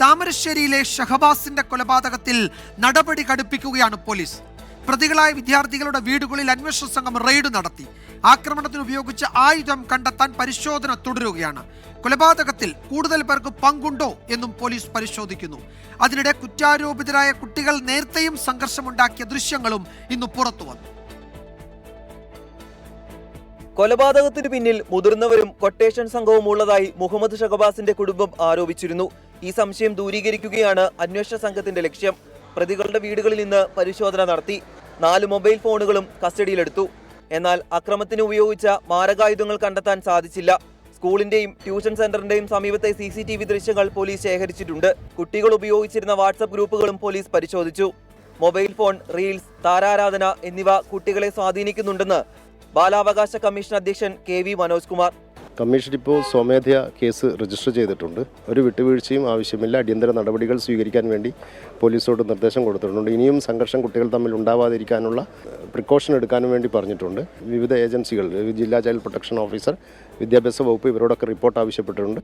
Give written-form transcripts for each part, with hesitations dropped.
താമരശ്ശേരിയിലെ ഷഹബാസിന്റെ കൊലപാതകത്തിൽ നടപടി കടുപ്പിക്കുകയാണ് പോലീസ്. പ്രതികളായ വിദ്യാർത്ഥികളുടെ വീടുകളിൽ അന്വേഷണ സംഘം റെയ്ഡ് നടത്തി. ആക്രമണത്തിന് ഉപയോഗിച്ച ആയുധം കണ്ടെത്താൻ പരിശോധന തുടരുകയാണ്. കൊലപാതകത്തിൽ കൂടുതൽ പേർക്ക് പങ്കുണ്ടോ എന്നും പോലീസ് പരിശോധിക്കുന്നു. അതിനിടെ കുറ്റാരോപിതരായ കുട്ടികൾ നേരത്തെയും സംഘർഷമുണ്ടാക്കിയ ദൃശ്യങ്ങളും ഇന്ന് പുറത്തുവന്നു. കൊലപാതകത്തിന് പിന്നിൽ മുതിർന്നവരും കൊട്ടേഷൻ സംഘവും ഉള്ളതായി മുഹമ്മദ് ഷഹബാസിന്റെ കുടുംബം ആരോപിച്ചിരുന്നു. ഈ സംശയം ദൂരീകരിക്കുകയാണ് അന്വേഷണ സംഘത്തിന്റെ ലക്ഷ്യം. പ്രതികളുടെ വീടുകളിൽ നിന്ന് പരിശോധന നടത്തി. 4 മൊബൈൽ ഫോണുകളും കസ്റ്റഡിയിലെടുത്തു. എന്നാൽ അക്രമത്തിന് ഉപയോഗിച്ച മാരകായുധങ്ങൾ കണ്ടെത്താൻ സാധിച്ചില്ല. സ്കൂളിന്റെയും ട്യൂഷൻ സെന്ററിന്റെയും സമീപത്തെ CCTV ദൃശ്യങ്ങൾ പോലീസ് ശേഖരിച്ചിട്ടുണ്ട്. കുട്ടികൾ ഉപയോഗിച്ചിരുന്ന വാട്സ്ആപ്പ് ഗ്രൂപ്പുകളും പോലീസ് പരിശോധിച്ചു. മൊബൈൽ ഫോൺ, റീൽസ്, താരാരാധന എന്നിവ കുട്ടികളെ സ്വാധീനിക്കുന്നുണ്ടെന്ന് ബാലാവകാശ കമ്മീഷൻ അധ്യക്ഷൻ KV മനോജ് കുമാർ. കമ്മീഷൻ ഇപ്പോൾ സ്വമേധയാ കേസ് രജിസ്റ്റർ ചെയ്തിട്ടുണ്ട്. ഒരു വിട്ടുവീഴ്ചയും ആവശ്യമില്ല. അടിയന്തര നടപടികൾ സ്വീകരിക്കാൻ വേണ്ടി പോലീസോട് നിർദ്ദേശം കൊടുത്തിട്ടുണ്ട്. ഇനിയും സംഘർഷം കുട്ടികൾ തമ്മിൽ ഉണ്ടാവാതിരിക്കാനുള്ള പ്രിക്കോഷൻ എടുക്കാനും വേണ്ടി പറഞ്ഞിട്ടുണ്ട്. വിവിധ ഏജൻസികൾ, ജില്ലാ ചൈൽഡ് പ്രൊട്ടക്ഷൻ ഓഫീസർ, വിദ്യാഭ്യാസ വകുപ്പ് ഇവരോടൊക്കെ റിപ്പോർട്ട് ആവശ്യപ്പെട്ടിട്ടുണ്ട്.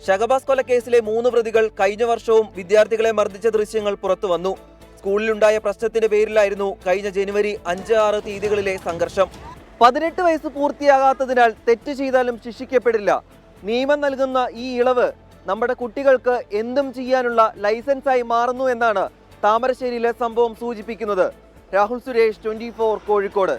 ഷഹബാസ് കൊലക്കേസിലെ 3 പ്രതികൾ കഴിഞ്ഞ വർഷവും വിദ്യാർത്ഥികളെ മർദ്ദിച്ച ദൃശ്യങ്ങൾ പുറത്തു വന്നു. സ്കൂളിലുണ്ടായ പ്രശ്നത്തിന്റെ പേരിലായിരുന്നു കഴിഞ്ഞ ജനുവരി 5, 6 തീയതികളിലെ സംഘർഷം. 18 വയസ്സ് പൂർത്തിയാകാത്തതിനാൽ തെറ്റ് ചെയ്താലും ശിക്ഷിക്കപ്പെടില്ല. നിയമം നൽകുന്ന ഈ ഇളവ് നമ്മുടെ കുട്ടികൾക്ക് എന്തും ചെയ്യാനുള്ള ലൈസൻസായി മാറുന്നു എന്നാണ് താമരശ്ശേരിയിലെ സംഭവം സൂചിപ്പിക്കുന്നത്. രാഹുൽ സുരേഷ്, 24 കോഴിക്കോട്.